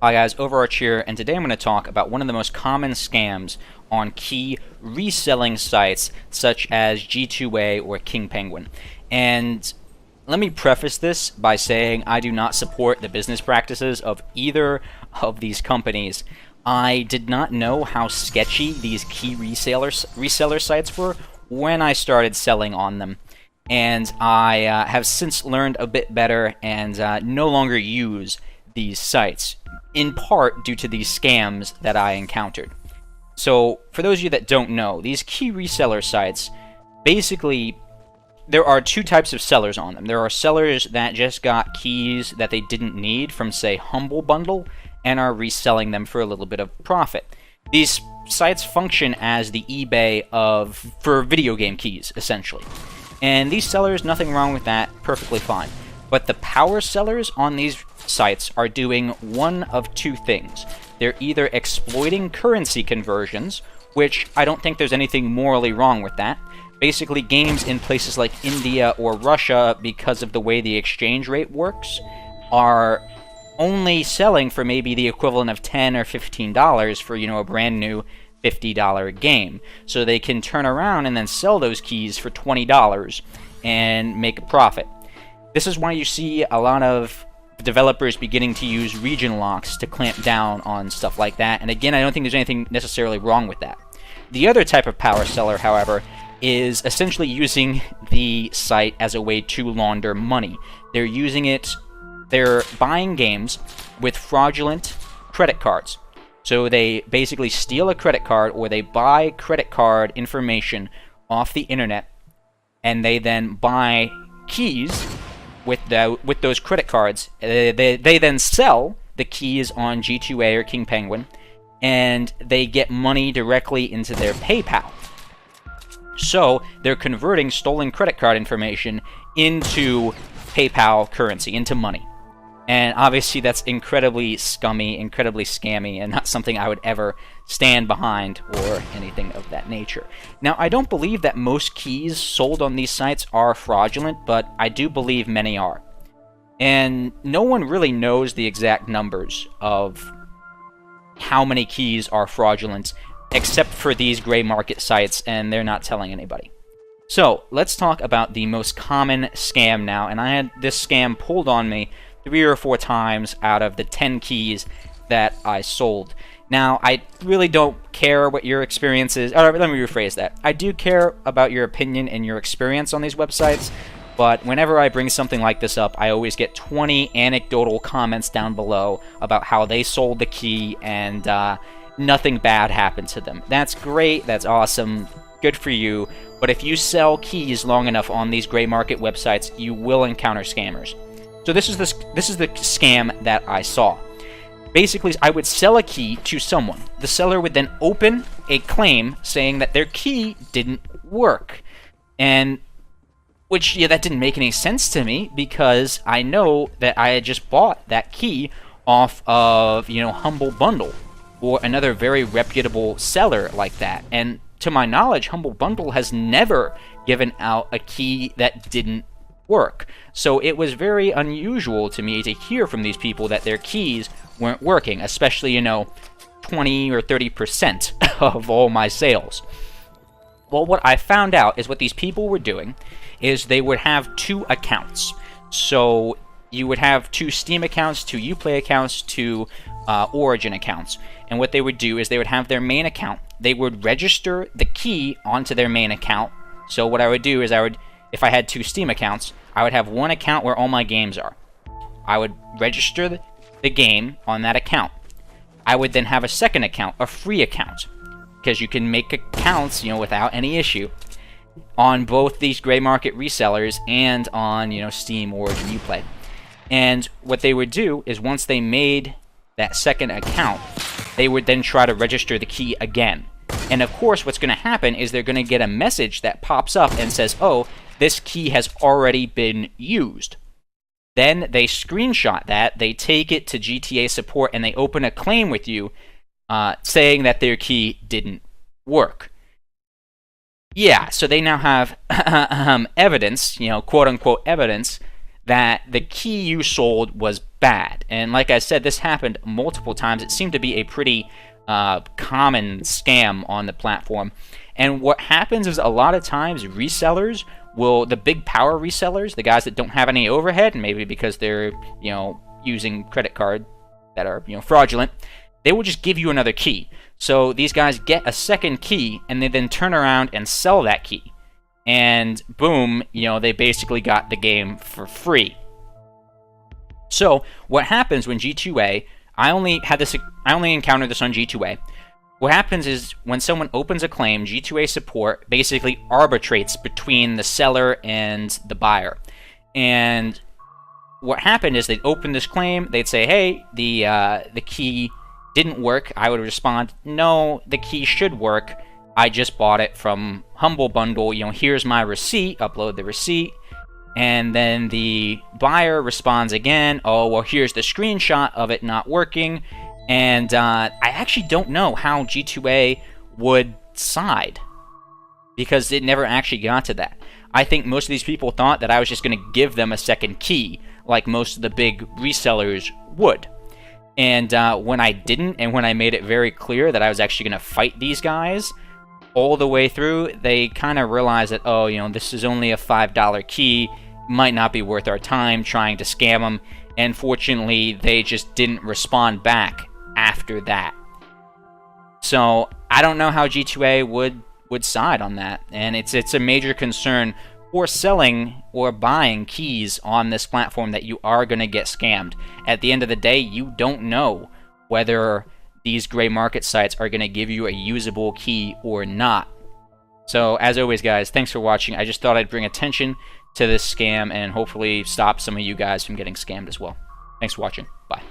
Hi guys, Overarch here, and today I'm going to talk about one of the most common scams on key reselling sites such as G2A or King Penguin. And let me preface this by saying I do not support the business practices of either of these companies. I did not know how sketchy these key reseller sites were when I started selling on them. And I have since learned a bit better and no longer use these sites, in part due to these scams that I encountered. So, for those of you that don't know, these key reseller sites, basically, there are two types of sellers on them. There are sellers that just got keys that they didn't need from, say, Humble Bundle, and are reselling them for a little bit of profit. These sites function as the eBay for video game keys, essentially. And these sellers, nothing wrong with that, perfectly fine. But the power sellers on these sites are doing one of two things. They're either exploiting currency conversions, which I don't think there's anything morally wrong with that. Basically, games in places like India or Russia, because of the way the exchange rate works, are only selling for maybe the equivalent of $10 or $15 for, a brand new $50 game. So they can turn around and then sell those keys for $20 and make a profit. This is why you see a lot of developers beginning to use region locks to clamp down on stuff like that. And again, I don't think there's anything necessarily wrong with that. The other type of power seller, however, is essentially using the site as a way to launder money. They're buying games with fraudulent credit cards. So they basically steal a credit card, or they buy credit card information off the internet, and they then buy keys with those credit cards. They then sell the keys on G2A or King Penguin, and they get money directly into their PayPal. So they're converting stolen credit card information into PayPal currency, into money. And obviously that's incredibly scummy, incredibly scammy, and not something I would ever stand behind or anything of that nature. Now, I don't believe that most keys sold on these sites are fraudulent, but I do believe many are. And no one really knows the exact numbers of how many keys are fraudulent, except for these gray market sites, and they're not telling anybody. So, let's talk about the most common scam now, and I had this scam pulled on me 3 or 4 times out of the 10 keys that I sold. Now, I really don't care what your experience is. Let me rephrase that. I do care about your opinion and your experience on these websites, but whenever I bring something like this up, I always get 20 anecdotal comments down below about how they sold the key and nothing bad happened to them. That's great. That's awesome. Good for you. But if you sell keys long enough on these gray market websites, you will encounter scammers. So this is the scam that I saw. Basically, I would sell a key to someone. The seller would then open a claim saying that their key didn't work. And that didn't make any sense to me, because I know that I had just bought that key off of, Humble Bundle or another very reputable seller like that. And to my knowledge, Humble Bundle has never given out a key that didn't work. So it was very unusual to me to hear from these people that their keys weren't working, especially, 20 or 30% of all my sales. Well, what I found out is what these people were doing is they would have 2 accounts. So you would have 2 Steam accounts, 2 Uplay accounts, 2 Origin accounts. And what they would do is they would have their main account. They would register the key onto their main account. So what I would do is if I had 2 Steam accounts, I would have one account where all my games are. I would register the game on that account. I would then have a second account, a free account, because you can make accounts, without any issue, on both these gray market resellers and on, Steam, Origin, Uplay. And what they would do is once they made that second account, they would then try to register the key again. And of course, what's going to happen is they're going to get a message that pops up and says, oh, this key has already been used. Then they screenshot that, they take it to GTA support, and they open a claim with you saying that their key didn't work. Yeah, so they now have evidence, quote-unquote evidence, that the key you sold was bad. And like I said, this happened multiple times. It seemed to be a pretty common scam on the platform. And what happens is a lot of times resellers will, the big power resellers, the guys that don't have any overhead, maybe because they're, using credit card that are, fraudulent, they will just give you another key. So these guys get a second key and they then turn around and sell that key. And boom, they basically got the game for free. So what happens when G2A, I only encountered this on G2A. What happens is when someone opens a claim, G2A support basically arbitrates between the seller and the buyer. And what happened is they'd open this claim, they'd say, hey, the key didn't work. I would respond, no, the key should work. I just bought it from Humble Bundle. Here's my receipt. Upload the receipt. And then the buyer responds again. Oh, well, here's the screenshot of it not working. And I actually don't know how G2A would side, because it never actually got to that. I think most of these people thought that I was just going to give them a second key, like most of the big resellers would. And when I didn't, and when I made it very clear that I was actually going to fight these guys all the way through, they kind of realized that, oh, this is only a $5 key, might not be worth our time trying to scam them, and fortunately, they just didn't respond back after that. So, I don't know how G2A would side on that, and it's a major concern for selling or buying keys on this platform that you are going to get scammed. At the end of the day, you don't know whether these gray market sites are going to give you a usable key or not. So, as always, guys, thanks for watching. I just thought I'd bring attention to this scam and hopefully stop some of you guys from getting scammed as well. Thanks for watching. Bye.